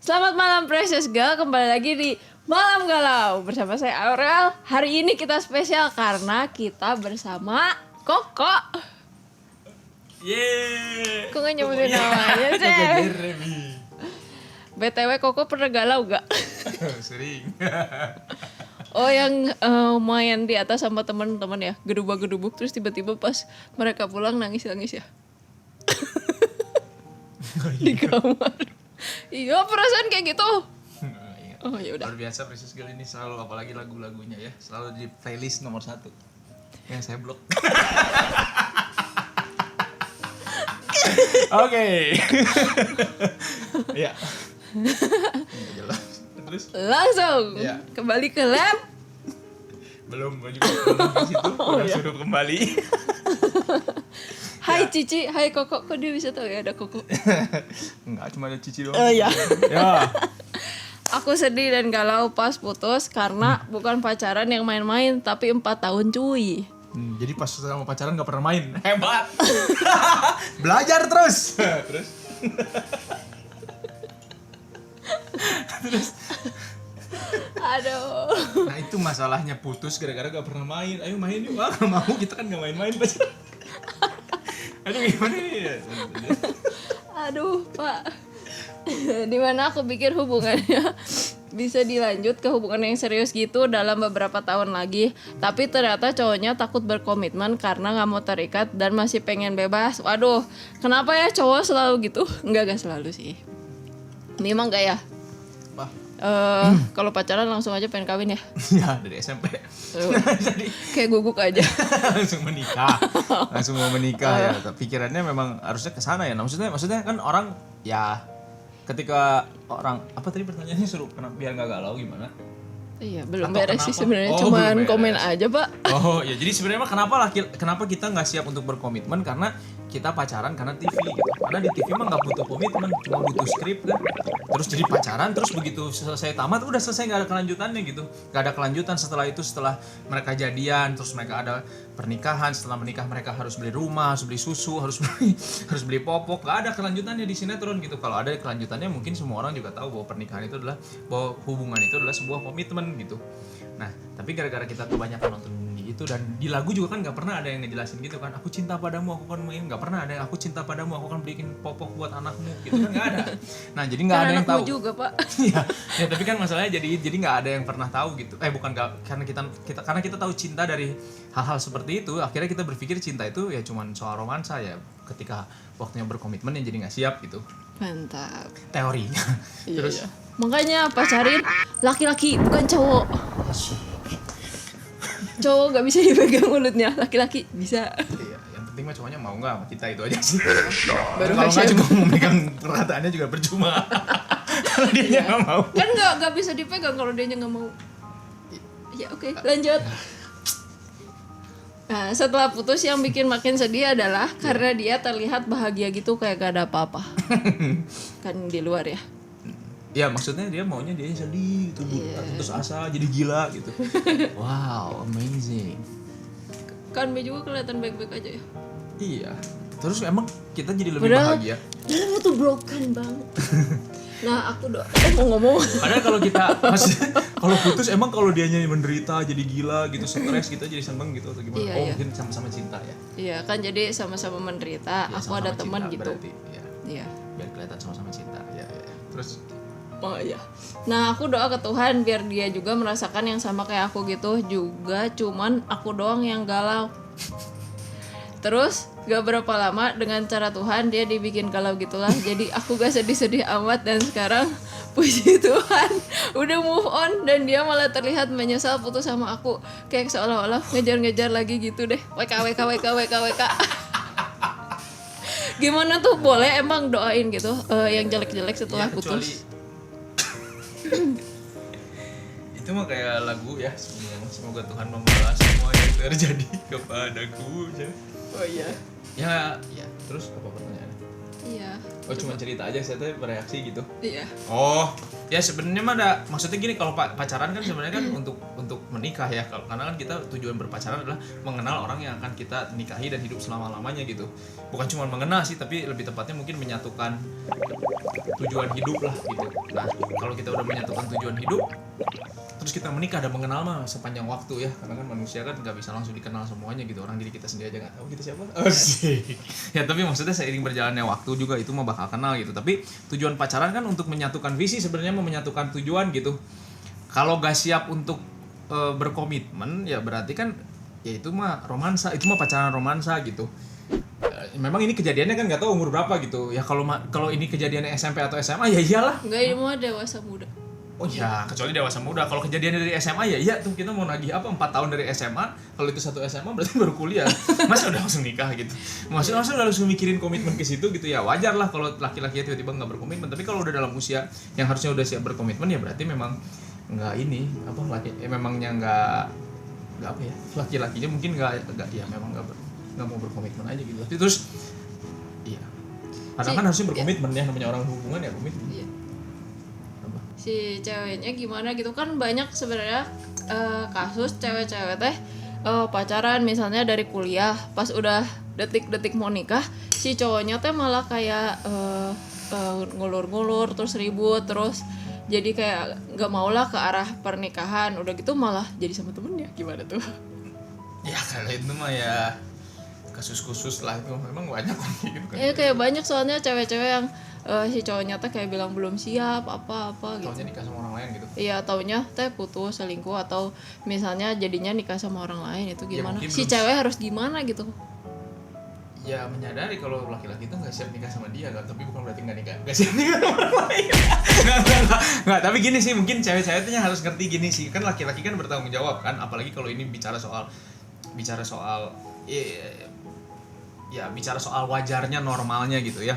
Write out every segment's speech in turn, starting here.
Selamat malam Precious Girl, kembali lagi di Malam Galau bersama saya Aurel. Hari ini kita spesial karena kita bersama Koko. Yeay. Kok gak nyebutin namanya sih? BTW Koko pernah galau gak? Sering. Oh yang main di atas sama teman-teman ya, gedubuk-gedubuk terus tiba-tiba pas mereka pulang nangis-nangis ya. Di kamar. Iya perasaan kayak gitu. Oh ya udah. Luar biasa Precious Girl ini selalu, apalagi lagu-lagunya ya, selalu di playlist nomor 1 yang saya blok. Oke. Ya. Jelas. Terus Langsung ya. kembali ke lab. Belum gue juga belum di situ. Udah ya. suruh kembali. Hai Cici, hai Koko, kok dia bisa tahu ya ada Koko? Enggak, cuma ada Cici doang. Oh iya. Ya. Aku sedih dan galau pas putus karena bukan pacaran yang main-main tapi 4 tahun cuy. Jadi pas sama pacaran gak pernah main. Hebat. Belajar terus. Terus. Aduh. Nah itu masalahnya putus gara-gara gak pernah main. Ayo main yuk. Ah, gak mau, kita kan gak main-main pasti. Aduh gimana nih? Aduh Pak. Dimana aku pikir hubungannya bisa dilanjut ke hubungan yang serius gitu dalam beberapa tahun lagi. Tapi ternyata cowoknya takut berkomitmen karena gak mau terikat dan masih pengen bebas. Waduh, kenapa ya cowok selalu gitu? Enggak selalu sih. Memang gak ya? Wah. Kalau pacaran langsung aja pengen kawin ya? Ya dari SMP. Jadi Kayak guguk aja. langsung menikah. Langsung mau menikah ya. Pikirannya memang harusnya ke sana ya. Nah, maksudnya kan orang ya ketika orang apa tadi pertanyaannya suruh biar nggak galau gimana? Iya, belum Atau beres sih kenapa? sebenarnya, Oh, cuman belum beres. komen aja, Pak. Oh ya, jadi sebenarnya mah kenapa kita nggak siap untuk berkomitmen karena kita pacaran karena TV gitu. Karena di TV mah nggak butuh komitmen, cuma butuh skrip kan. Terus jadi pacaran, terus begitu selesai tamat udah selesai, nggak ada kelanjutannya gitu. Nggak ada kelanjutan setelah itu, setelah mereka jadian, terus mereka ada pernikahan, setelah menikah mereka harus beli rumah, harus beli susu, harus beli popok. Nggak ada kelanjutannya di sinetron gitu. Kalau ada kelanjutannya mungkin semua orang juga tahu bahwa pernikahan itu adalah, bahwa hubungan itu adalah sebuah komitmen gitu. Nah, tapi gara-gara kita kebanyakan nonton itu dan di lagu juga kan nggak pernah ada yang ngejelasin gitu kan, aku cinta padamu, aku kan main, nggak pernah ada yang aku cinta padamu, aku kan bikin popok buat anakmu gitu kan, nggak ada. Nah jadi nggak Kan ada yang anakmu tahu juga, Pak. ya tapi kan masalahnya jadi nggak ada yang pernah tahu gitu, bukan nggak, karena kita tahu cinta dari hal-hal seperti itu, akhirnya kita berpikir cinta itu ya cuman soal romansa ya, ketika waktunya berkomitmen yang jadi nggak siap gitu. Mantap. Teori. Terus Iya. Makanya pacarin laki-laki bukan cowok. Cowok nggak bisa dipegang mulutnya, laki-laki bisa. iya, yang penting mah cowoknya mau nggak sama kita, itu aja sih. Baru Kalau nggak aja. cuma mau megang perkataannya juga percuma. Kalau dia nggak mau. Kan nggak bisa dipegang kalau dia nggak mau. Ya oke, lanjut. Nah, setelah putus yang bikin makin sedih adalah karena dia terlihat bahagia gitu kayak gak ada apa-apa. Kan di luar ya. Ya maksudnya dia maunya dia sedih gitu, terus asa jadi gila gitu. Wow, amazing. Kan B juga kelihatan baik-baik aja ya. Iya. Terus emang kita jadi lebih Padahal bahagia. lu tuh broken banget. Nah aku mau ngomong. Padahal kalau kita maksudnya kalau putus emang kalau dianya menderita jadi gila gitu, stres kita jadi seneng gitu atau gimana? Iya, Oh iya. mungkin sama-sama cinta ya. Iya kan jadi sama-sama menderita. Ya, Aku ada sama-sama teman cinta gitu. berarti, ya. Iya. Biar kelihatan sama-sama cinta. Ya. Terus Oh iya. Nah aku doa ke Tuhan biar dia juga merasakan yang sama kayak aku gitu juga. Cuman aku doang yang galau. Terus gak berapa lama dengan cara Tuhan dia dibikin galau gitulah. Jadi aku gak sedih-sedih amat dan sekarang puji Tuhan udah move on dan dia malah terlihat menyesal putus sama aku. Kayak seolah-olah ngejar-ngejar lagi gitu deh. WK. Gimana tuh, boleh emang doain gitu yang jelek-jelek setelah ya, kecuali putus? itu mah kayak lagu ya, semoga Tuhan membalas semua yang terjadi kepadaku. Oh iya. Ya, terus apa pertanyaannya? Iya. Oh cuma cerita aja, saya tuh bereaksi gitu. Iya. Oh, ya sebenarnya mah ada, maksudnya gini, kalau pacaran kan sebenarnya kan untuk menikah ya, karena kan kita tujuan berpacaran adalah mengenal orang yang akan kita nikahi dan hidup selama-lamanya gitu. Bukan cuma mengenal sih, tapi lebih tepatnya mungkin menyatukan tujuan hidup lah gitu. Nah kalau kita udah menyatukan tujuan hidup, terus kita menikah dan mengenal mah sepanjang waktu ya, karena kan manusia kan nggak bisa langsung dikenal semuanya gitu, orang diri kita sendiri aja nggak tahu kita siapa. Ya tapi maksudnya seiring berjalannya waktu juga itu mah bakal kenal gitu. Tapi tujuan pacaran kan untuk menyatukan visi, sebenarnya mau menyatukan tujuan gitu. Kalau gak siap untuk berkomitmen ya berarti kan ya itu mah romansa, itu mah pacaran romansa gitu. Memang ini kejadiannya kan nggak tahu umur berapa gitu ya, kalau ini kejadiannya SMP atau SMA ya iyalah. Enggak, ini mah dewasa muda. Oh ya, kecuali dewasa muda. Kalau kejadian dari SMA ya iya tuh, kita mau nagih apa 4 tahun dari SMA. Kalau itu satu SMA berarti baru kuliah. Masa udah langsung nikah gitu. Masa udah langsung mikirin komitmen ke situ gitu ya. Wajar lah kalau laki-laki tiba-tiba nggak berkomitmen. Tapi kalau udah dalam usia yang harusnya udah siap berkomitmen ya berarti memang nggak ini apa memangnya nggak apa ya, laki-lakinya mungkin nggak ya memang nggak mau berkomitmen aja gitu. Terus iya. Padahal kan harusnya berkomitmen ya, namanya orang hubungan ya komitmen. Iya. Si ceweknya gimana gitu kan, banyak sebenarnya kasus cewek-cewek teh pacaran misalnya dari kuliah, pas udah detik-detik mau nikah si cowoknya teh malah kayak ngulur-ngulur terus ribut, terus jadi kayak nggak maulah ke arah pernikahan, udah gitu malah jadi sama temennya. Gimana tuh? Ya kalau itu mah ya kasus khusus lah, itu memang banyak gitu kan. Iya kayak banyak soalnya cewek-cewek yang si cowoknya teh kayak bilang belum siap apa-apa gitu. Taunya nikah sama orang lain gitu. Iya, taunya teh putus, selingkuh, atau misalnya jadinya nikah sama orang lain, itu gimana? Ya, si cewek harus gimana gitu? Ya menyadari kalau laki-laki itu nggak siap nikah sama dia kan, tapi bukan berarti nggak siap nikah sama orang lain. nggak, tapi gini sih, mungkin cewek-ceweknya harus ngerti gini sih, kan laki-laki kan bertanggung jawab kan, apalagi kalau ini bicara soal ya bicara soal wajarnya, normalnya gitu ya.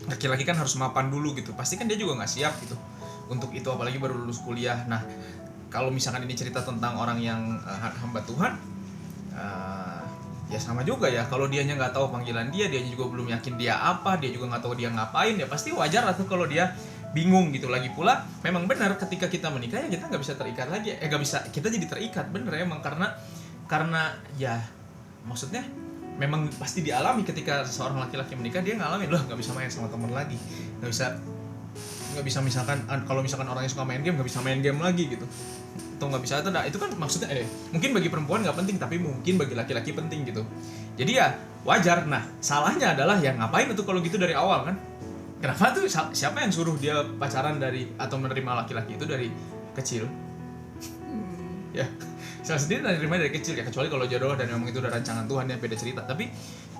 Laki-laki kan harus mapan dulu gitu, pasti kan dia juga nggak siap gitu untuk itu, apalagi baru lulus kuliah. Nah kalau misalkan ini cerita tentang orang yang hamba Tuhan, ya sama juga ya, kalau dianya nggak tahu panggilan dianya juga belum yakin dia apa, dia juga nggak tahu dia ngapain, ya pasti wajar lah tuh kalau dia bingung gitu. Lagi pula memang benar ketika kita menikah ya kita nggak bisa terikat lagi, nggak bisa, kita jadi terikat bener emang, karena ya maksudnya memang pasti dialami ketika seorang laki-laki menikah, dia ngalamin loh nggak bisa main sama teman lagi, nggak bisa misalkan kalau misalkan orangnya suka main game nggak bisa main game lagi gitu, atau nggak bisa itu kan maksudnya mungkin bagi perempuan nggak penting tapi mungkin bagi laki-laki penting gitu. Jadi ya wajar. Nah salahnya adalah ya ngapain itu kalau gitu dari awal kan, kenapa tuh, siapa yang suruh dia pacaran dari atau menerima laki-laki itu dari kecil? Ya saya sendiri menerima dari kecil ya, kecuali kalau jodoh dan memang itu udah rancangan Tuhan ya beda cerita. Tapi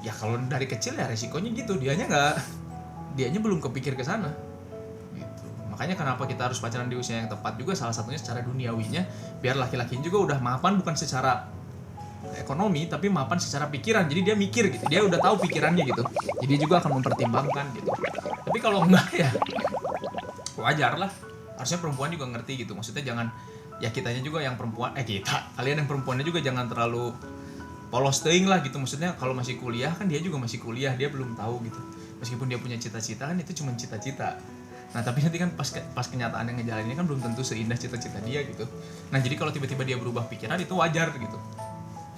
ya kalau dari kecil ya resikonya gitu, dianya belum kepikir ke sana gitu. Makanya kenapa kita harus pacaran di usia yang tepat juga, salah satunya secara duniawinya, biar laki-laki juga udah mapan, bukan secara ekonomi tapi mapan secara pikiran. Jadi dia mikir gitu, dia udah tahu pikirannya gitu, jadi dia juga akan mempertimbangkan gitu. Tapi kalau enggak ya wajar lah, harusnya perempuan juga ngerti gitu. Maksudnya jangan, ya kitanya juga yang perempuan, kalian yang perempuannya juga jangan terlalu polos teuing lah gitu. Maksudnya kalau masih kuliah kan, dia juga masih kuliah, dia belum tahu gitu. Meskipun dia punya cita-cita kan itu cuma cita-cita. Nah tapi nanti kan pas kenyataan yang ngejalaninnya kan belum tentu seindah cita-cita dia gitu. Nah jadi kalau tiba-tiba dia berubah pikiran itu wajar gitu.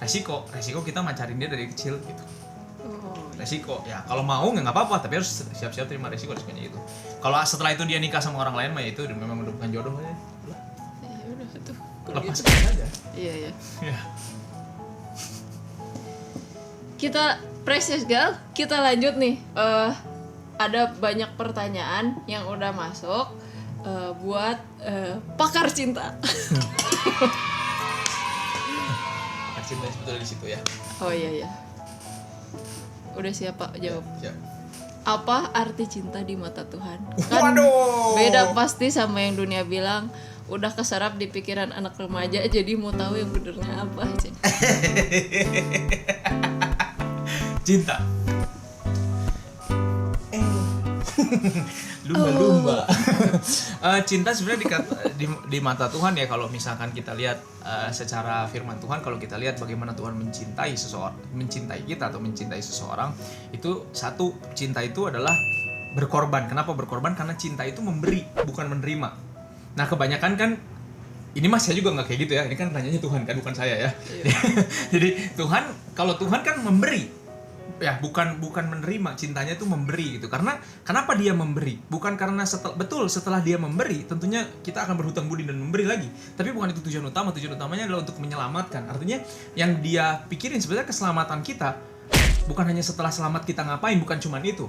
Resiko kita macarin dia dari kecil gitu. Resiko ya kalau mau nggak apa-apa, tapi harus siap-siap terima resikonya itu. Kalau setelah itu dia nikah sama orang lain mah itu memang udah bukan jodoh aja. Lepaskan aja. Iya. Ya. Kita precious girl, kita lanjut nih. Ada banyak pertanyaan yang udah masuk buat pakar cinta. Pakar cinta sebetulnya di situ ya. Oh iya. Udah siap Pak jawab. Siap. Apa arti cinta di mata Tuhan? Kan beda pasti sama yang dunia bilang. Udah keserap di pikiran anak remaja, jadi mau tahu yang benernya apa aja. Cinta. Lumba-lumba. Cinta sebenarnya di mata Tuhan ya, kalau misalkan kita lihat secara firman Tuhan, kalau kita lihat bagaimana Tuhan mencintai kita atau mencintai seseorang, itu satu, cinta itu adalah berkorban. Kenapa berkorban? Karena cinta itu memberi, bukan menerima. Nah kebanyakan kan, ini mas saya juga nggak kayak gitu ya, ini kan tanyanya Tuhan kan, bukan saya ya. Jadi kalau Tuhan kan memberi, ya bukan menerima, cintanya itu memberi gitu. Karena kenapa dia memberi? Bukan karena setelah dia memberi, tentunya kita akan berhutang budi dan memberi lagi. Tapi bukan itu tujuan utama. Tujuan utamanya adalah untuk menyelamatkan. Artinya yang dia pikirin sebenarnya keselamatan kita. Bukan hanya setelah selamat kita ngapain, bukan cuma itu.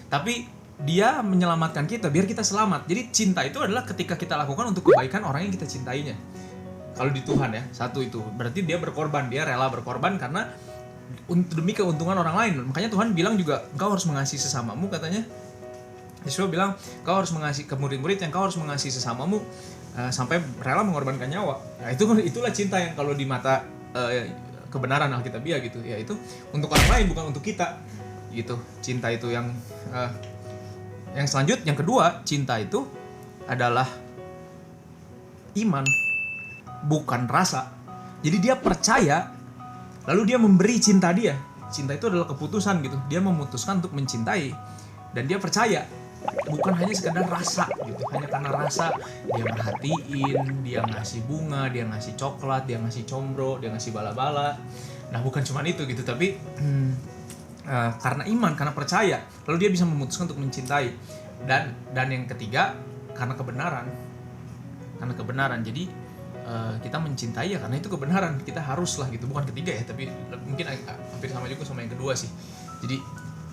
Tapi dia menyelamatkan kita biar kita selamat. Jadi cinta itu adalah ketika kita lakukan untuk kebaikan orang yang kita cintainya. Kalau di Tuhan ya, satu itu. Berarti dia berkorban, dia rela berkorban karena demi keuntungan orang lain. Makanya Tuhan bilang juga, engkau harus mengasihi sesamamu, katanya. Yesus bilang, kau harus mengasihi ke murid-murid yang kau harus mengasihi sesamamu sampai rela mengorbankan nyawa. Nah, itulah cinta yang kalau di mata kebenaran Alkitabiah gitu, yaitu untuk orang lain bukan untuk kita. Gitu. Cinta itu yang selanjutnya, yang kedua, cinta itu adalah iman, bukan rasa. Jadi dia percaya, lalu dia memberi cinta dia. Cinta itu adalah keputusan gitu. Dia memutuskan untuk mencintai dan dia percaya, bukan hanya sekedar rasa gitu. Hanya karena rasa dia merhatiin, dia ngasih bunga, dia ngasih coklat, dia ngasih combro, dia ngasih bala-bala. Nah, bukan cuma itu gitu, tapi karena iman, karena percaya, lalu dia bisa memutuskan untuk mencintai. Dan yang ketiga, karena kebenaran. Jadi kita mencintai ya karena itu kebenaran, kita harus lah gitu. Bukan ketiga ya, tapi mungkin hampir sama juga sama yang kedua sih. Jadi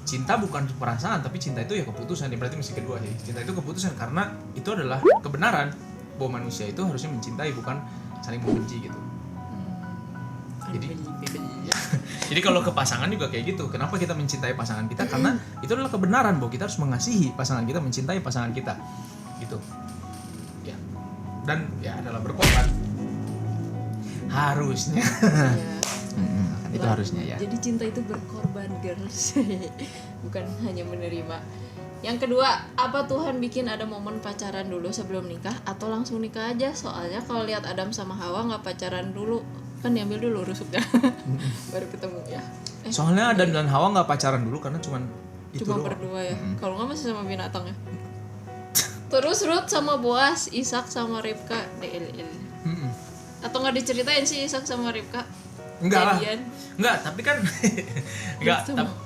cinta bukan perasaan, tapi cinta itu ya keputusan. Berarti mesti kedua sih. Cinta itu keputusan karena itu adalah kebenaran bahwa manusia itu harusnya mencintai, bukan saling membenci gitu. Jadi kalau ke pasangan juga kayak gitu. Kenapa kita mencintai pasangan kita? Karena itu adalah kebenaran bahwa kita harus mengasihi pasangan kita, mencintai pasangan kita, gitu. Ya. Dan ya adalah berkorban. Harusnya. Ya. Itu harusnya ya. Jadi cinta itu berkorban, girls. Bukan hanya menerima. Yang kedua, apa Tuhan bikin ada momen pacaran dulu sebelum nikah atau langsung nikah aja? Soalnya kalau lihat Adam sama Hawa nggak pacaran dulu, kan diambil dulu rusuknya baru ketemu ya. Soalnya Adam dan Hawa nggak pacaran dulu karena cuma berdua ya. Kalau nggak masih sama binatang ya. Terus Ruth sama Boaz, Ishak sama Ribka, DLL. Atau nggak diceritain sih Ishak sama Ribka? Enggak lah. Enggak, tapi kan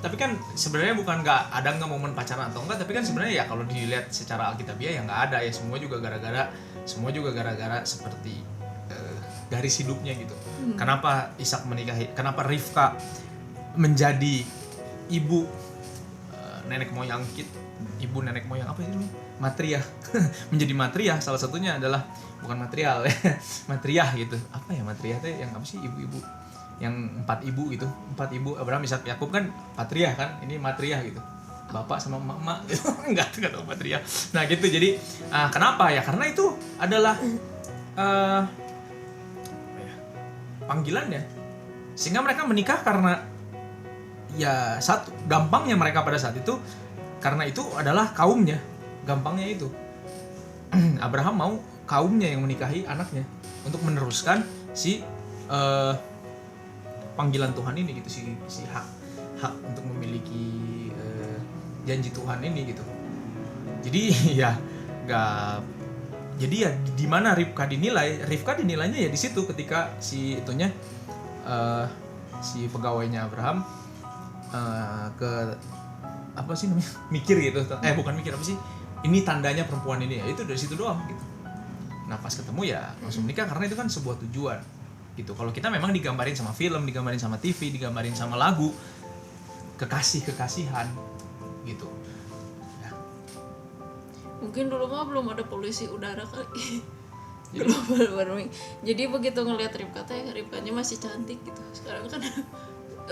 tapi kan sebenarnya bukan nggak momen pacaran atau enggak, tapi kan sebenarnya ya kalau dilihat secara Alkitabiah ya nggak ada ya, semua juga gara-gara seperti garis hidupnya gitu. Kenapa Ishak menikahi, kenapa Rivka menjadi ibu nenek moyang apa sih namanya? Matriah. Menjadi matriah, salah satunya adalah bukan material ya. Matriah gitu. Apa ya matriah teh yang apa sih, ibu-ibu yang 4 ibu gitu. 4 ibu Abraham, Ishak, Yakub kan patriah kan, ini matriah gitu. Bapak sama emak gitu. Enggak tahu patriah. Nah, gitu. Jadi kenapa ya? Karena itu adalah panggilannya, sehingga mereka menikah karena ya satu gampangnya mereka pada saat itu, karena itu adalah kaumnya, gampangnya itu Abraham mau kaumnya yang menikahi anaknya untuk meneruskan si panggilan Tuhan ini gitu, si hak untuk memiliki janji Tuhan ini gitu. Jadi ya jadi ya di mana Rivka dinilainya ya di situ, ketika si itunya si pegawainya Abraham ke apa sih namanya, mikir gitu, bukan mikir, apa sih ini tandanya perempuan ini ya, itu dari situ doang gitu. Nah pas ketemu ya langsung nikah, karena itu kan sebuah tujuan gitu. Kalau kita memang digambarin sama film, digambarin sama TV, digambarin sama lagu, kekasihan gitu. Mungkin dulu mah belum ada polusi udara kali. Global warming. Jadi begitu ngelihat Ribka teh, Ribkanya masih cantik gitu. Sekarang kan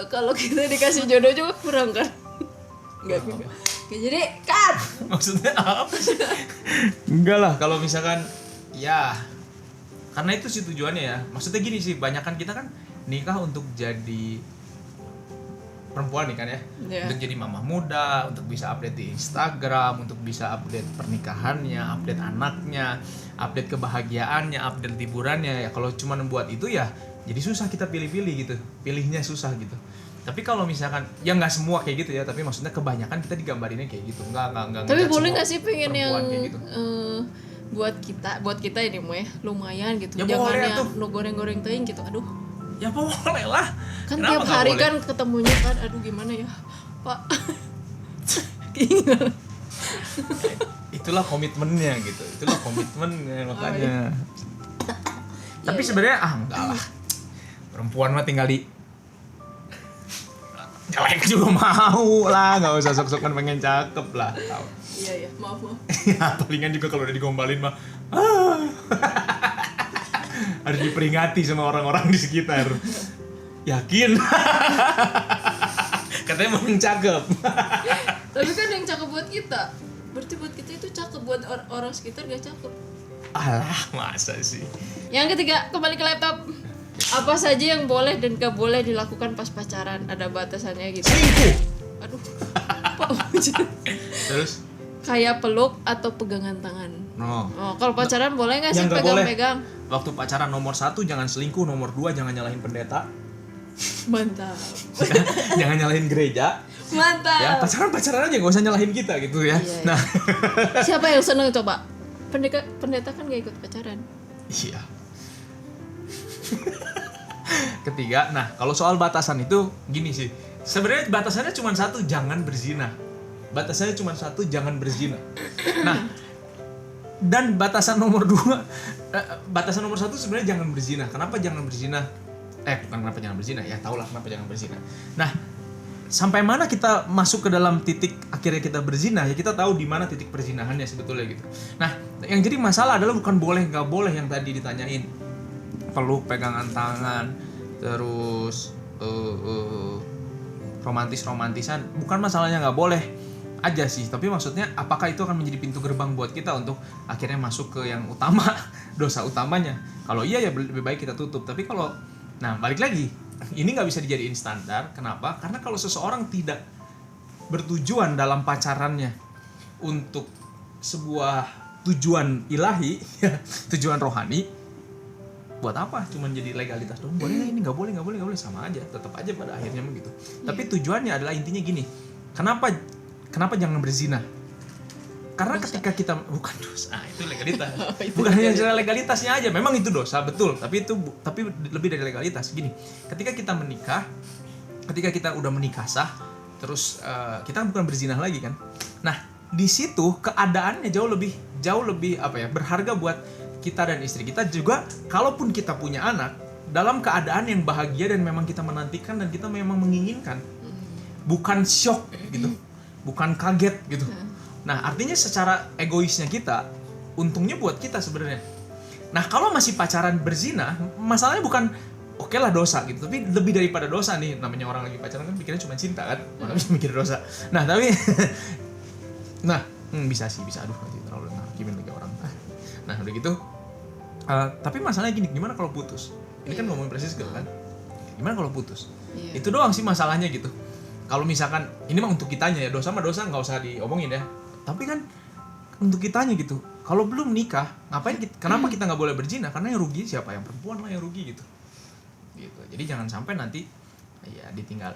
kalau kita dikasih jodoh juga kurang kan? Enggak juga. Jadi cut. Maksudnya apa sih? Enggak lah, kalau misalkan ya karena itu sih tujuannya ya. Maksudnya gini sih, banyakan kita kan nikah untuk jadi perempuan nih kan ya, untuk jadi mamah muda, untuk bisa update di Instagram, untuk bisa update pernikahannya, update anaknya, update kebahagiaannya, update liburannya. Ya kalau cuma buat itu ya jadi susah kita pilih-pilih gitu, pilihnya susah gitu. Tapi kalau misalkan ya nggak semua kayak gitu ya, tapi maksudnya kebanyakan kita digambarinnya kayak gitu. Nggak. Tapi boleh nggak sih pengen yang gitu. buat kita ini mah ya lumayan gitu. Ya, jangan yang lu goreng-goreng teuing gitu. Aduh. Ya boleh lah. Kan Kenapa tiap nggak hari boleh? kan ketemunya kan, aduh gimana ya Pak. Keinginan. Itulah komitmennya gitu. Itulah komitmennya makanya. Tapi Iya, sebenarnya enggak lah. Perempuan mah tinggal di jelek juga mau lah, nggak usah sok-sokan pengen cakep lah. Iya maaf. Ya palingan juga kalau udah digombalin mah harus diperingati sama orang-orang di sekitar. Yakin? Katanya mau yang cakep. Tapi kan yang cakep buat kita, berarti buat kita itu cakep, buat orang sekitar gak cakep. Alah, masa sih? Yang ketiga, kembali ke laptop. Apa saja yang boleh dan gak boleh dilakukan pas pacaran? Ada batasannya gitu. Selingkuh. Aduh. Pak. Terus? Kayak peluk atau pegangan tangan. No. Oh, kalau pacaran boleh nggak sih Yang nggak boleh. pegang-pegang? Waktu pacaran nomor 1 jangan selingkuh, nomor 2 jangan nyalahin pendeta, Mantap. jangan nyalahin gereja. Mantap. Ya pacaran aja gak usah nyalahin kita gitu ya. Iya. Nah, Siapa yang seneng coba? Pendeta kan gak ikut pacaran. iya. Ketiga, nah kalau soal batasan itu gini sih. Sebenarnya batasannya cuma satu, jangan berzina. Batasannya cuma satu, jangan berzina. Nah, dan batasan nomor 2, batasan nomor 1 sebenarnya jangan berzina. Kenapa jangan berzina? Bukan kenapa jangan berzina, ya tahulah kenapa jangan berzina. Nah, sampai mana kita masuk ke dalam titik akhirnya kita berzina, ya kita tahu di mana titik perzinahannya sebetulnya gitu. Nah, yang jadi masalah adalah bukan boleh nggak boleh yang tadi ditanyain, peluk, pegangan tangan, terus romantisan, bukan masalahnya nggak boleh aja sih, tapi maksudnya apakah itu akan menjadi pintu gerbang buat kita untuk akhirnya masuk ke yang utama, dosa utamanya. Kalau iya ya lebih baik kita tutup, tapi kalau, nah balik lagi, ini nggak bisa dijadiin standar. Kenapa? Karena kalau seseorang tidak bertujuan dalam pacarannya untuk sebuah tujuan ilahi, tujuan rohani, buat apa? Cuman jadi legalitas dong. Boleh nggak ini? Nggak boleh, sama aja. Tetap aja pada akhirnya begitu. Tapi tujuannya adalah intinya gini. Kenapa jangan berzina? Karena dosa. ketika kita bukan dosa, itu legalitas. Bukan hanya secara legalitasnya aja, memang itu dosa betul. Tapi lebih dari legalitas. Gini, ketika kita menikah, ketika kita udah menikah sah, terus kita bukan berzina lagi kan? Nah, di situ keadaannya jauh lebih berharga buat kita dan istri kita juga. Kalaupun kita punya anak, dalam keadaan yang bahagia dan memang kita menantikan dan kita memang menginginkan, bukan shock gitu, bukan kaget gitu. Nah, artinya secara egoisnya kita, untungnya buat kita sebenarnya. Nah, kalau masih pacaran berzina, masalahnya bukan oke lah dosa gitu, tapi lebih daripada dosa nih, namanya orang lagi pacaran kan pikirnya cuma cinta kan, mana bisa mikir dosa. Nah, tapi bisa aduh nanti terlalu ngakimin lagi orang. Nah, udah gitu. Tapi masalahnya gini, gimana kalau putus? Ini kan ngomongin persis gitu kan. Gimana kalau putus? Iya. Itu doang sih masalahnya gitu. Kalau misalkan ini mah untuk kitanya ya, dosa nggak usah diomongin ya. Tapi kan untuk kitanya gitu. Kalau belum nikah, kenapa kita nggak boleh berzina? Karena yang rugi siapa? Yang perempuan lah yang rugi gitu. Gitu. Jadi jangan sampai nanti ya ditinggal,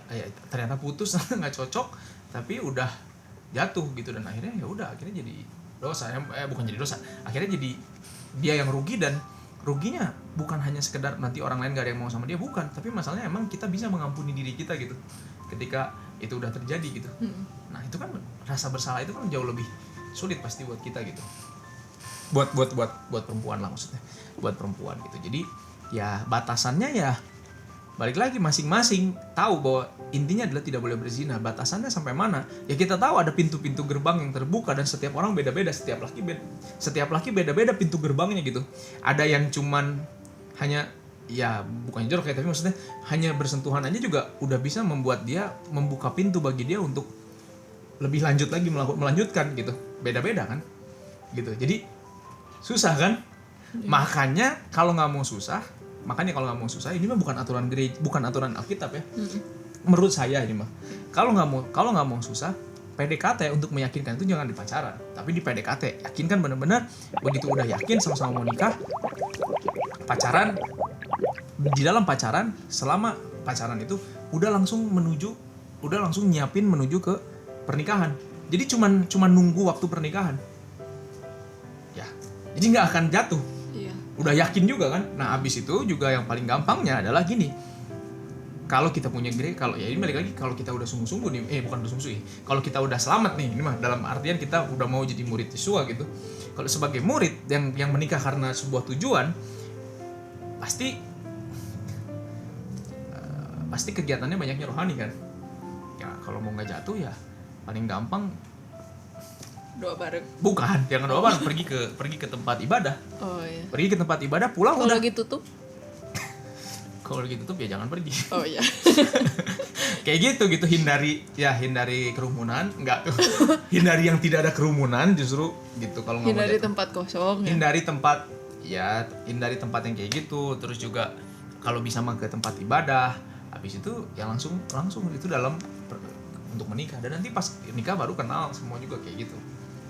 ternyata putus nggak cocok, tapi udah jatuh gitu, dan akhirnya ya udah akhirnya jadi dosa. Bukan jadi dosa. Akhirnya jadi dia yang rugi, dan ruginya bukan hanya sekedar nanti orang lain gak ada yang mau sama dia, bukan, tapi masalahnya emang kita bisa mengampuni diri kita gitu ketika itu udah terjadi gitu. Nah, itu kan rasa bersalah itu kan jauh lebih sulit pasti buat kita gitu, buat perempuan lah maksudnya, buat perempuan gitu. Jadi ya batasannya ya balik lagi masing-masing tahu bahwa intinya adalah tidak boleh berzina. Batasannya sampai mana ya kita tahu, ada pintu-pintu gerbang yang terbuka dan setiap orang beda-beda, setiap laki beda-beda pintu gerbangnya gitu. Ada yang cuman hanya ya bukan jorok ya, tapi maksudnya hanya bersentuhan aja juga udah bisa membuat dia membuka pintu bagi dia untuk lebih lanjut lagi melanjutkan gitu. Beda-beda kan gitu. Jadi susah kan? Makanya kalau nggak mau susah, ini mah bukan aturan gereja, bukan aturan Alkitab ya. Menurut saya ini mah, kalau nggak mau susah, PDKT untuk meyakinkan itu jangan di pacaran, tapi di PDKT. Yakinkan benar-benar, begitu udah yakin sama-sama mau nikah, pacaran, di dalam pacaran, selama pacaran itu udah langsung nyiapin menuju ke pernikahan. Jadi cuman nunggu waktu pernikahan. Ya, jadi nggak akan jatuh. Iya. udah yakin juga kan. Nah abis itu juga yang paling gampangnya adalah gini, kalau kita punya kalau ya ini balik lagi, kalau kita udah sungguh-sungguh nih, bukan udah sungguh-sungguh, kalau kita udah selamat nih, ini mah dalam artian kita udah mau jadi murid Yesua gitu. Kalau sebagai murid yang menikah karena sebuah tujuan, pasti kegiatannya banyaknya rohani kan. Ya kalau mau nggak jatuh ya paling gampang doa bareng. bukan, jangan doa bareng, pergi ke tempat ibadah. Oh iya. Pergi ke tempat ibadah, pulang Kalau udah. lagi tutup? Kalau lagi tutup ya jangan pergi. Oh iya. Kayak gitu hindari kerumunan, enggak tuh. Hindari yang tidak ada kerumunan justru gitu kalau nggak mau Hindari jatuh. tempat kosong. Ya? Hindari tempat yang kayak gitu. Terus juga kalau bisa mah ke tempat ibadah. Habis itu ya langsung itu untuk menikah. Dan nanti pas nikah baru kenal semua juga kayak gitu.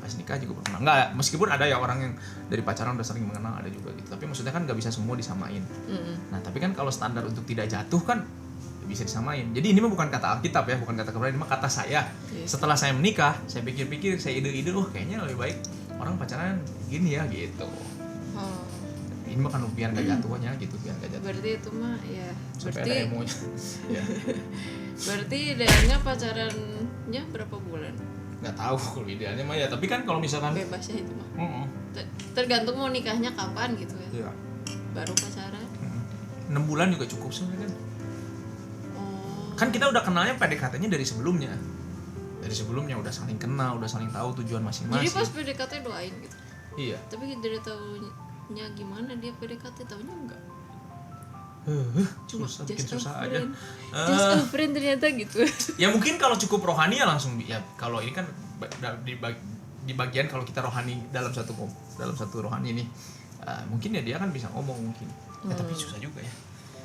Pas nikah juga baru kenal. Enggak, meskipun ada ya orang yang dari pacaran udah sering mengenal, ada juga gitu. Tapi maksudnya kan nggak bisa semua disamain. Nah tapi kan kalau standar untuk tidak jatuh kan bisa disamain. Jadi ini mah bukan kata Alkitab ya, bukan kata kebenaran, ini mah kata saya. Yes. Setelah saya menikah, saya pikir-pikir, saya ide-ide, kayaknya lebih baik orang pacaran gini ya gitu. Oh. Ini mah kan biar nggak jatuhnya gitu, biar nggak jatuh. Berarti itu mah ya. Sampai ada Berarti emonya. Ya. berarti idealnya pacarannya berapa bulan? Nggak tahu kalau idealnya mah ya, tapi kan kalau misalkan Bebas ya itu mah. Heeh. Tergantung mau nikahnya kapan gitu ya. Iya. Baru pacaran. 6 bulan juga cukup sebenarnya kan. Oh. Kan kita udah kenalnya PDKT-nya dari sebelumnya. Dari sebelumnya udah saling kenal, udah saling tahu tujuan masing-masing. Jadi pas PDKT doain gitu. Iya. Tapi dari tahunya gimana dia PDKT, tahunya enggak. Cuma Susah, bikin just susah a aja. friend. Just a friend ternyata gitu. Ya mungkin kalau cukup rohani ya langsung ya, kalau ini kan di bagian kalau kita rohani dalam satu rohani ini mungkin ya dia kan bisa ngomong mungkin. Tapi susah juga ya.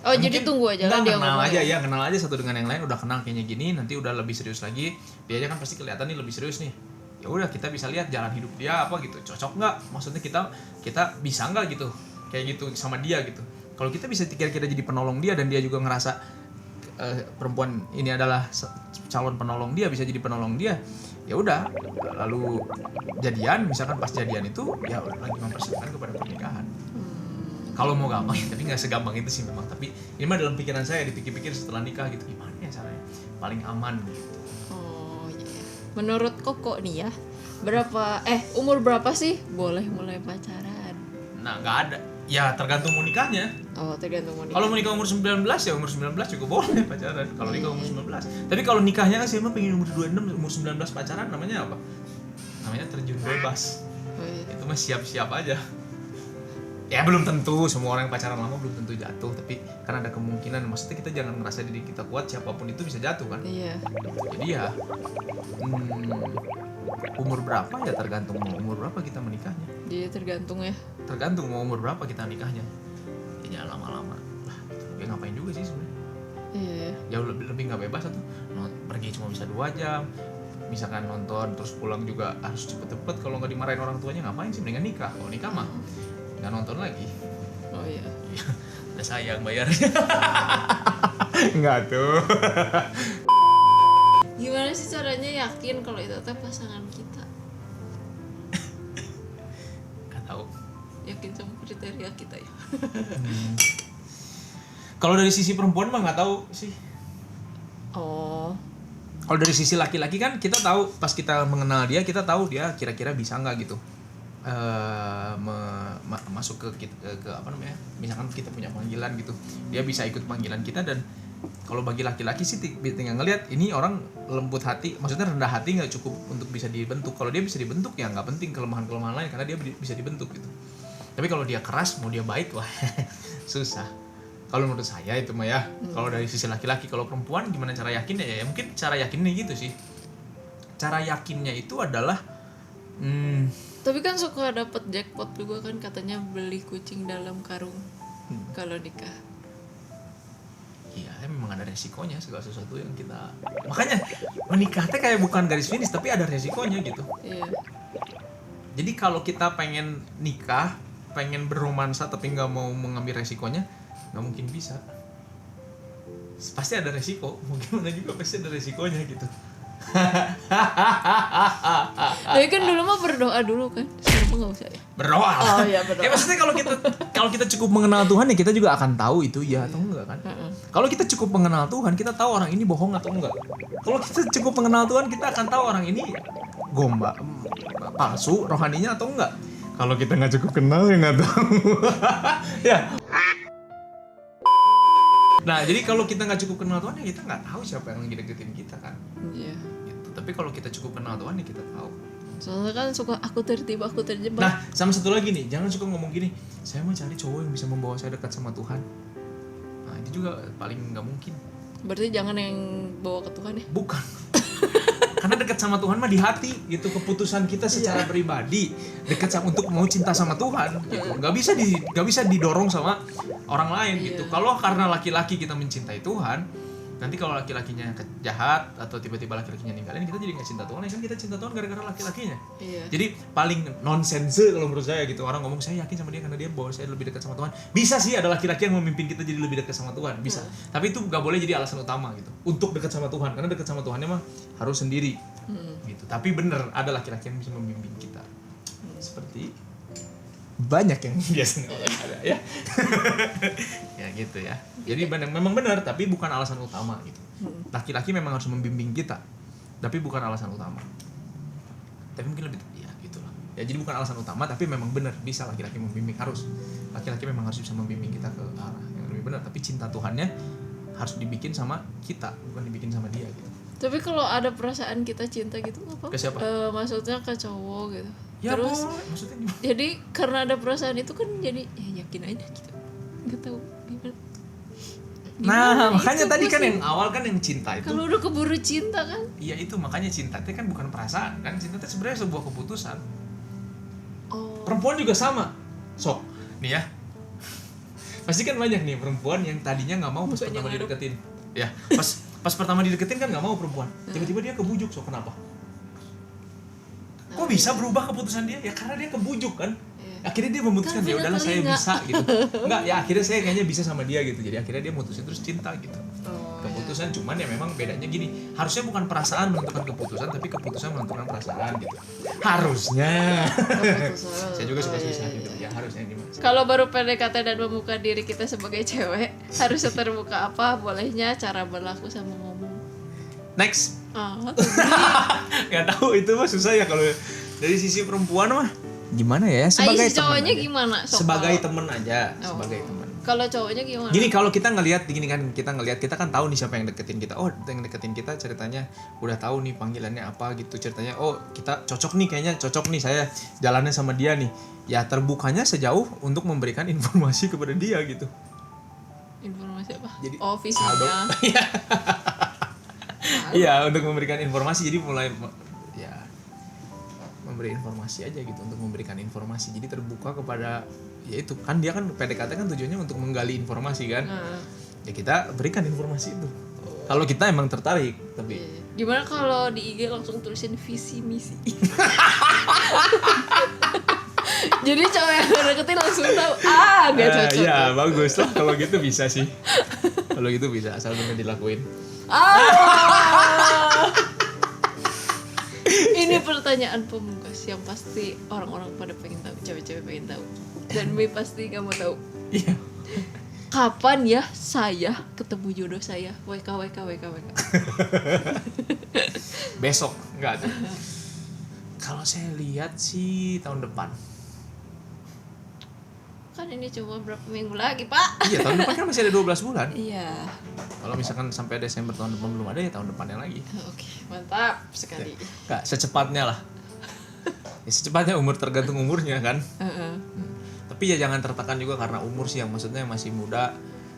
Oh Ya, jadi mungkin tunggu aja lah enggak, dia kenal ngomong. aja ya, kenal aja satu dengan yang lain, udah kenal kayaknya gini, nanti udah lebih serius lagi, dia aja kan pasti kelihatan nih lebih serius nih. Ya udah kita bisa lihat jalan hidup dia apa gitu, cocok nggak? Maksudnya kita bisa nggak gitu, kayak gitu sama dia gitu. Kalau kita bisa kira-kira jadi penolong dia dan dia juga ngerasa perempuan ini adalah calon penolong dia, bisa jadi penolong dia, ya udah lalu jadian, misalkan pas jadian itu ya lagi mempersiapkan kepada pernikahan. Kalau mau gampang ya, tapi nggak segampang itu sih memang. Tapi ini mah dalam pikiran saya, dipikir-pikir setelah nikah gitu, gimana ya caranya paling aman gitu. Oh iya. Menurut Koko nih ya, umur berapa sih boleh mulai pacaran? Nah nggak ada, ya tergantung mau nikahnya. Oh tergantung mau nikah. Kalau mau nikah umur 19 ya umur 19 juga boleh pacaran. Kalau nikah umur 19. Tapi kalau nikahnya kan saya mah pengen umur 26, umur 19 pacaran, namanya apa? Namanya terjun bebas. Oh, iya. Itu mah siap-siap aja. Ya belum tentu semua orang yang pacaran lama belum tentu jatuh, tapi kan ada kemungkinan. Maksudnya kita jangan merasa diri kita kuat, siapapun itu bisa jatuh kan. Iya. Jadi ya umur berapa ya tergantung mau umur berapa kita menikahnya. Dia tergantung ya. Tergantung mau umur berapa kita nikahnya. Ya jangan lama-lama lah, ya ngapain juga sih sebenarnya. Iya. Jauh lebih nggak bebas tuh, pergi cuma bisa 2 jam, misalkan nonton terus pulang juga harus cepet-cepet. Kalau nggak dimarahin orang tuanya ngapain sih, mendingan nikah. Kalau nikah mah nggak nonton lagi. Oh iya. Udah sayang bayarnya. Nggak tuh. Gimana sih caranya yakin kalau itu teh pasangan kita? Nggak tahu. Yakin sama kriteria kita ya. Kalau dari sisi perempuan mah nggak tahu sih. Oh. Kalau dari sisi laki-laki kan kita tahu, pas kita mengenal dia kita tahu dia kira-kira bisa nggak gitu masuk ke apa namanya, misalkan kita punya panggilan gitu, dia bisa ikut panggilan kita. Dan kalau bagi laki-laki sih tinggal ngelihat ini orang lembut hati, maksudnya rendah hati, nggak cukup untuk bisa dibentuk. Kalau dia bisa dibentuk ya nggak penting kelemahan-kelemahan lain, karena dia bisa dibentuk gitu. Tapi kalau dia keras mau dia baik, wah susah. Kalau menurut saya itu mah ya. Kalau dari sisi laki-laki, kalau perempuan gimana cara yakinnya ya mungkin cara yakinnya gitu sih. Cara yakinnya itu adalah Tapi kan suka dapet jackpot juga kan, katanya beli kucing dalam karung kalau nikah. iya memang ada resikonya segala sesuatu yang kita, makanya menikah teh kayak bukan garis finish tapi ada resikonya gitu. Iya. Jadi kalau kita pengen nikah, pengen berromansa tapi nggak mau mengambil resikonya, nggak mungkin bisa. Pasti ada resiko, mau gimana juga pasti ada resikonya gitu. Tapi kan dulu mah berdoa dulu kan, sekarang mah nggak usah ya. Berdoa. Oh iya, berdoa. Ya maksudnya kalau kita kalau kita cukup mengenal Tuhan ya kita juga akan tahu itu ya atau enggak kan. Kalau kita cukup mengenal Tuhan kita tahu orang ini bohong atau enggak. Kalau kita cukup mengenal Tuhan kita akan tahu orang ini palsu rohaninya atau enggak. Kalau kita nggak cukup kenal ya nggak tahu. Ya. Nah jadi kalau kita nggak cukup kenal Tuhan ya kita nggak tahu siapa yang lagi deketin kita kan. Iya. Gitu. Tapi kalau kita cukup kenal Tuhan ya kita tahu. Soalnya kan suka aku tertiba, aku terjebak. Nah, sama satu lagi nih, jangan suka ngomong gini, saya mau cari cowok yang bisa membawa saya dekat sama Tuhan. Nah, itu juga paling nggak mungkin. Berarti jangan yang bawa ke Tuhan ya? Bukan. Karena dekat sama Tuhan mah di hati, gitu. Keputusan kita secara pribadi dekat sama untuk mau cinta sama Tuhan, gitu. Nggak bisa didorong sama orang lain, gitu. Kalau karena laki-laki kita mencintai Tuhan, nanti kalau laki-lakinya jahat atau tiba-tiba laki-lakinya ninggalin kita jadi nggak cinta Tuhan ya kan kita cinta Tuhan gara-gara laki-lakinya. Jadi paling nonsense kalau menurut saya gitu orang ngomong saya yakin sama dia karena dia bawa saya lebih dekat sama Tuhan. Bisa sih ada laki-laki yang memimpin kita jadi lebih dekat sama Tuhan bisa. Tapi itu nggak boleh jadi alasan utama gitu untuk dekat sama Tuhan karena dekat sama Tuhannya mah harus sendiri gitu. Tapi bener ada laki-laki yang bisa membimbing kita seperti banyak yang biasanya ada ya. Ya gitu ya. Jadi memang benar tapi bukan alasan utama gitu. Laki-laki memang harus membimbing kita tapi bukan alasan utama. Tapi mungkin lebih ya gitulah. Ya jadi bukan alasan utama tapi memang benar bisa laki-laki membimbing harus. Laki-laki memang harus bisa membimbing kita ke arah yang lebih benar tapi cinta Tuhannya harus dibikin sama kita bukan dibikin sama dia gitu. Tapi kalau ada perasaan kita cinta gitu apa? Ke siapa? Maksudnya ke cowok gitu. Ya terus maksudnya gimana? jadi karena ada perasaan itu kan jadi ya yakin aja gitu. Nggak tahu gimana. Nah, makanya itu tadi kan maksud- yang awal kan yang cinta itu. Kalau udah keburu cinta kan? Iya itu makanya cinta itu kan bukan perasaan kan cinta itu sebenarnya sebuah keputusan. Oh. Perempuan juga sama. Sok nih ya. Pasti kan banyak nih perempuan yang tadinya nggak mau pas Bukannya pertama ngarep. dideketin. Ya pas pertama dideketin kan nggak mau perempuan. Tiba-tiba dia kebujuk sok kenapa? Kok bisa berubah keputusan dia? Ya karena dia kebujuk kan. Akhirnya dia memutuskan Kan ya udahlah saya telinga. bisa gitu. Enggak ya akhirnya saya kayaknya bisa sama dia gitu. Jadi akhirnya dia mutusin terus cinta gitu. Keputusan cuman ya memang bedanya gini. Harusnya bukan perasaan menentukan keputusan tapi keputusan menentukan perasaan gitu. Harusnya. Saya juga suka susah gitu. Ya harusnya gimana? Kalau baru PDKT dan membuka diri kita sebagai cewek, harus terbuka apa? Bolehnya cara berlaku sama ngomong. Next. Ah, Nggak tahu itu mah susah ya kalau dari sisi perempuan mah. Gimana ya? Sebagai si teman cowoknya aja. gimana? Sok, Sebagai kalau- teman aja, Oh. sebagai teman. Kalau cowoknya gimana? Gini kalau kita ngelihat gini kan kita kan tahu nih siapa yang deketin kita. Oh, yang deketin kita ceritanya udah tahu nih panggilannya apa gitu ceritanya. Oh, kita cocok nih kayaknya cocok nih saya jalannya sama dia nih. Ya terbukanya sejauh untuk memberikan informasi kepada dia gitu. Informasi apa? Jadi, oh, visinya. Iya, untuk memberikan informasi jadi mulai ya memberi informasi aja gitu untuk memberikan informasi. Jadi terbuka kepada ya itu kan dia kan PDKT kan tujuannya untuk menggali informasi kan. Ya kita berikan informasi itu. Kalau kita emang tertarik, tapi Gimana kalau di IG langsung tulisin visi misi? Jadi cowok yang deketin langsung tahu gak cocok. ya bagus lah kalau gitu bisa sih. Kalau gitu bisa asal benar dilakuin. Ini pertanyaan pemungkas yang pasti orang-orang pada pengen tahu, cewek-cewek pengen tahu. Dan Mei pasti gak mau tahu. Iya. Kapan ya saya ketemu jodoh saya? WK. Besok enggak tuh. Kalau saya lihat sih tahun depan. Kan ini cuma berapa minggu lagi, Pak? Iya, tahun depan kan masih ada 12 bulan. Iya. Kalau misalkan sampai Desember tahun depan belum ada ya tahun depannya lagi. Oke, mantap sekali. Enggak, secepatnya lah. Ya, secepatnya umur tergantung umurnya kan. Tapi ya jangan tertekan juga karena umur sih yang maksudnya masih muda.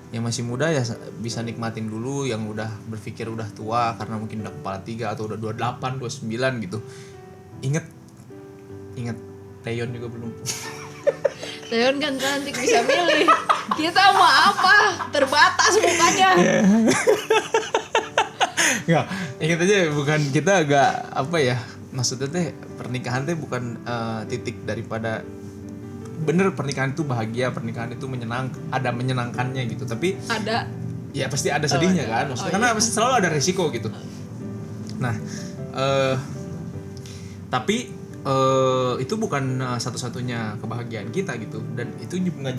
Yang masih muda ya bisa nikmatin dulu, yang udah berpikir udah tua karena mungkin udah kepala 3 atau udah 28, 29 gitu. Ingat Taeyeon juga belum. Taeyeon kan cantik bisa milih. Kita mau apa? Terbatas mukanya. Enggak, ingat aja bukan kita agak apa ya? Maksudnya teh pernikahan teh bukan titik daripada bener pernikahan itu bahagia, pernikahan itu ada menyenangkannya gitu. Tapi Ada. ya pasti ada sedihnya ada. kan. Maksudnya karena pasti selalu ada resiko gitu. Nah, tapi itu bukan satu-satunya kebahagiaan kita gitu, dan itu juga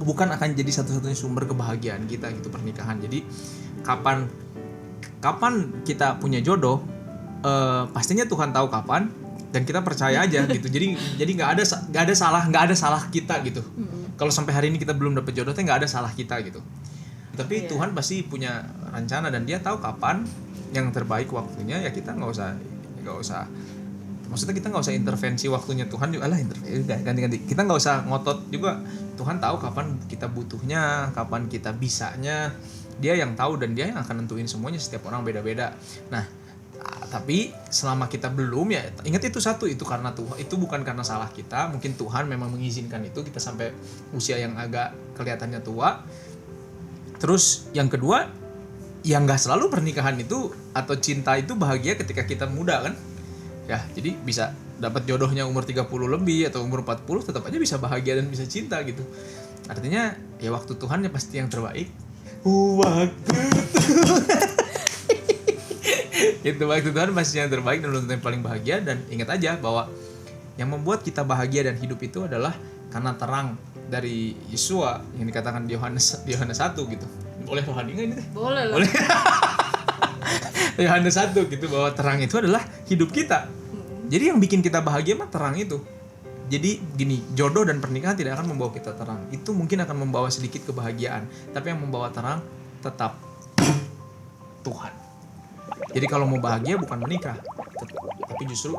bukan akan jadi satu-satunya sumber kebahagiaan kita gitu pernikahan. Jadi kapan kita punya jodoh, pastinya Tuhan tahu kapan, dan kita percaya aja gitu. Jadi nggak ada salah kita gitu. Kalau sampai hari ini kita belum dapet jodoh, nggak ada salah kita gitu. Tapi Tuhan pasti punya rencana dan Dia tahu kapan yang terbaik waktunya. Ya kita nggak usah. Maksudnya kita nggak usah intervensi waktunya Tuhan juga lah, ganti. Kita nggak usah ngotot juga. Tuhan tahu kapan kita butuhnya, kapan kita bisanya. Dia yang tahu dan Dia yang akan nentuin semuanya. Setiap orang beda-beda. Nah, tapi selama kita belum, ya ingat itu satu, itu karena Tuhan, itu bukan karena salah kita. Mungkin Tuhan memang mengizinkan itu kita sampai usia yang agak kelihatannya tua. Terus yang kedua, ya nggak selalu pernikahan itu atau cinta itu bahagia ketika kita muda kan. Ya, jadi bisa dapat jodohnya umur 30 lebih atau umur 40 tetap aja bisa bahagia dan bisa cinta gitu. Artinya ya waktu Tuhan ya pasti yang terbaik. Waktu Tuhan pasti yang terbaik dan yang paling bahagia. Dan ingat aja bahwa yang membuat kita bahagia dan hidup itu adalah karena terang dari Yesua yang dikatakan di Yohanes 1 gitu. Boleh rohani nggak ini teh? Boleh lah. Boleh. Yohanes 1 gitu, bahwa terang itu adalah hidup kita. Jadi yang bikin kita bahagia mah terang itu. Jadi gini, jodoh dan pernikahan tidak akan membawa kita terang. Itu mungkin akan membawa sedikit kebahagiaan, tapi yang membawa terang tetap Tuhan. Jadi kalau mau bahagia bukan menikah, tapi justru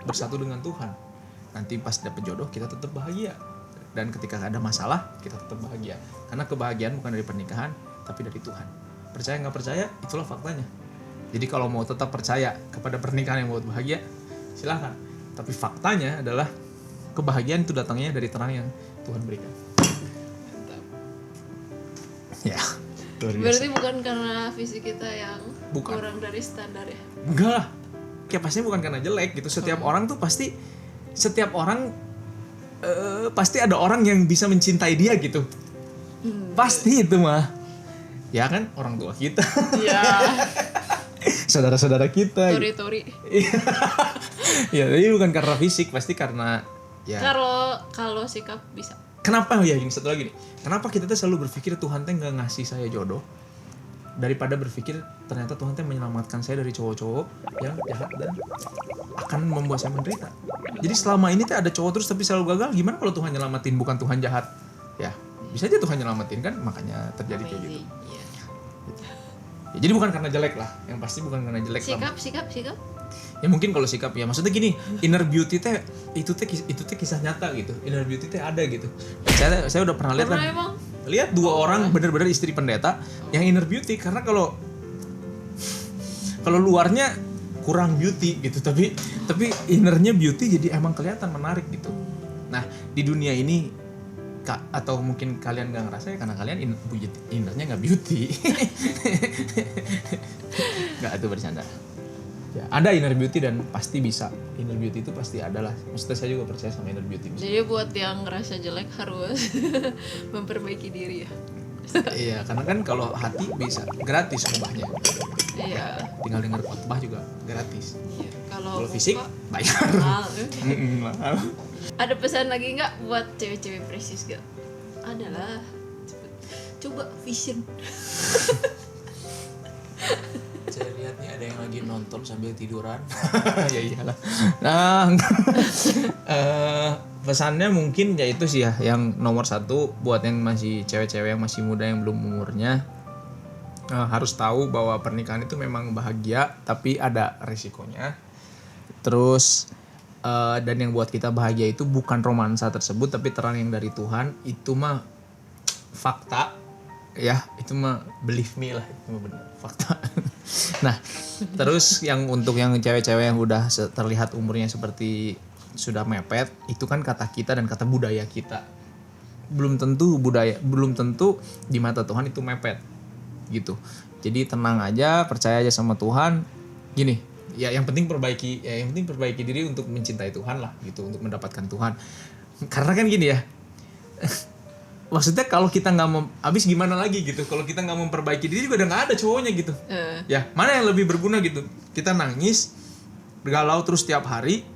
bersatu dengan Tuhan. Nanti pas dapet jodoh kita tetap bahagia. Dan ketika ada masalah kita tetap bahagia. Karena kebahagiaan bukan dari pernikahan, tapi dari Tuhan. Percaya nggak percaya, itulah faktanya. Jadi kalau mau tetap percaya kepada pernikahan yang membuat bahagia, silakan. Tapi faktanya adalah kebahagiaan itu datangnya dari terang yang Tuhan berikan. Ya, luar biasa. Berarti bukan karena fisik kita yang Bukan. kurang dari standar ya? Enggak lah. Kayak pastinya bukan karena jelek gitu. Setiap orang tuh pasti ada orang yang bisa mencintai dia gitu. Pasti itu mah. Ya kan, orang tua kita. Iya. Saudara-saudara kita. Tori. Ya, tapi bukan karena fisik, pasti karena ya. Kalau sikap bisa. Kenapa ya ini satu lagi nih? Kenapa kita tuh selalu berpikir Tuhan teh nggak ngasih saya jodoh, daripada berpikir ternyata Tuhan teh menyelamatkan saya dari cowok-cowok yang jahat dan akan membuat saya menderita. Jadi selama ini tuh ada cowok terus tapi selalu gagal. Gimana kalau Tuhan nyelamatin, bukan Tuhan jahat? Ya, bisa aja Tuhan nyelamatin kan, makanya terjadi kayak gitu. Iya. Ya, jadi bukan karena jelek lah, yang pasti bukan karena jelek. Sikap. Ya mungkin kalau sikap ya, maksudnya gini, inner beauty teh itu teh kisah nyata gitu. Inner beauty teh ada gitu. Saya udah pernah lihat kan. Lihat dua orang benar-benar istri pendeta yang inner beauty, karena kalau luarnya kurang beauty gitu, tapi innernya beauty, jadi emang kelihatan menarik gitu. Nah, di dunia ini atau mungkin kalian gak ngerasa ya karena kalian innernya gak beauty. Gak, itu bercanda. Ya, ada inner beauty dan pasti bisa. Inner beauty itu pasti ada lah. Maksudnya saya juga percaya sama inner beauty. Jadi buat yang ngerasa jelek harus memperbaiki diri ya. Iya, karena kan kalau hati bisa gratis ubahnya. Iya. Tinggal denger khotbah juga gratis. Iya. Kalau fisik bayar. mahal. Mahal. Ada pesan lagi nggak buat cewek-cewek presis gak? Adalah coba vision. Saya lihat nih ada yang lagi nonton sambil tiduran. Ya iyalah. Nah, pesannya mungkin ya itu sih ya, yang nomor satu buat yang masih cewek-cewek yang masih muda yang belum umurnya, harus tahu bahwa pernikahan itu memang bahagia tapi ada resikonya. Terus dan yang buat kita bahagia itu bukan romansa tersebut tapi terang yang dari Tuhan. Itu mah fakta ya, itu mah believe me lah, itu mah benar fakta. Nah, terus yang untuk yang cewek-cewek yang udah terlihat umurnya seperti sudah mepet, itu kan kata kita dan kata budaya kita. Belum tentu di mata Tuhan itu mepet gitu. Jadi tenang aja, percaya aja sama Tuhan. Gini, ya yang penting perbaiki diri untuk mencintai Tuhan lah gitu, untuk mendapatkan Tuhan. Karena kan gini ya. Maksudnya kalau kita nggak habis gimana lagi gitu, kalau kita nggak memperbaiki diri juga udah nggak ada cowoknya gitu. Ya mana yang lebih berguna gitu, kita nangis galau terus tiap hari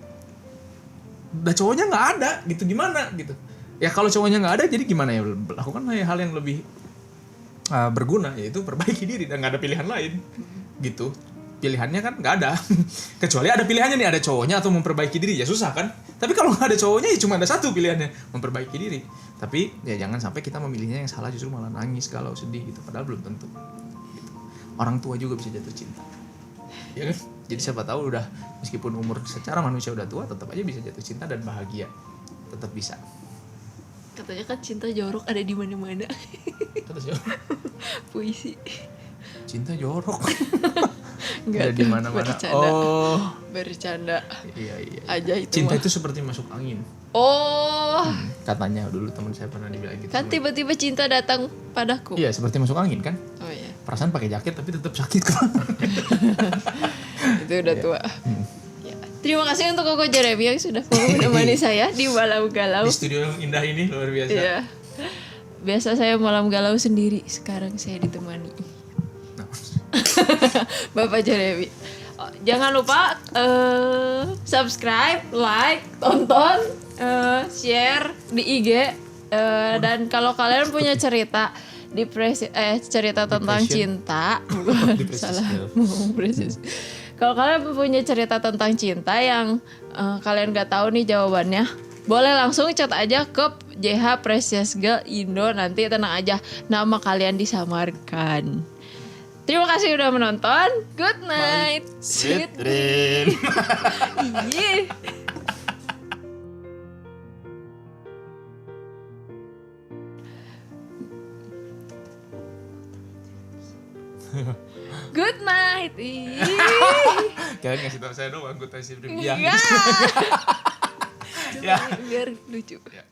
udah cowoknya nggak ada gitu, gimana gitu. Ya kalau cowoknya nggak ada jadi gimana ya, lakukan hal yang lebih berguna, yaitu perbaiki diri dan nggak ada pilihan lain gitu. Pilihannya kan nggak ada kecuali ada pilihannya nih, ada cowoknya atau memperbaiki diri, ya susah kan. Tapi kalau nggak ada cowoknya ya cuma ada satu pilihannya, memperbaiki diri. Tapi ya jangan sampai kita memilihnya yang salah, justru malah nangis kalau sedih gitu, padahal belum tentu gitu. Orang tua juga bisa jatuh cinta ya kan. Jadi siapa tahu udah, meskipun umur secara manusia udah tua, tetap aja bisa jatuh cinta dan bahagia, tetap bisa. Katanya kan cinta jorok ada di mana-mana. Terus ya Puisi. cinta jorok Enggak ada di mana-mana. bercanda. Oh Bercanda iya aja itu. cinta mah. itu seperti masuk angin. Oh, Katanya dulu teman saya pernah dibilang gitu. kan tiba-tiba cinta datang padaku. Iya, seperti masuk angin kan. Oh iya, Perasaan pakai jaket tapi tetap sakit kok. itu udah tua. Ya. Terima kasih untuk Koko Jeremy yang sudah mau menemani saya di Malam Galau. Di studio yang indah ini luar biasa. Iya. Biasa saya malam galau sendiri, sekarang saya ditemani Nah, Bapak Jeremy. Oh, jangan lupa subscribe, like, tonton, share di IG, dan kalau kalian punya cerita cerita tentang Depression. cinta, bukan Depresi salah skill. ngomong presis. Kalau kalian punya cerita tentang cinta yang kalian gak tahu nih jawabannya, boleh langsung chat aja ke JH Precious Girl Indo, nanti tenang aja nama kalian disamarkan. Terima kasih udah menonton. Good night. Sweet dream. Iya. Good night. Ih. Kalian ngasih tahu saya doang, gue tahu sih dream. Iya. Enggak. Ya. Biar lucu. Ya.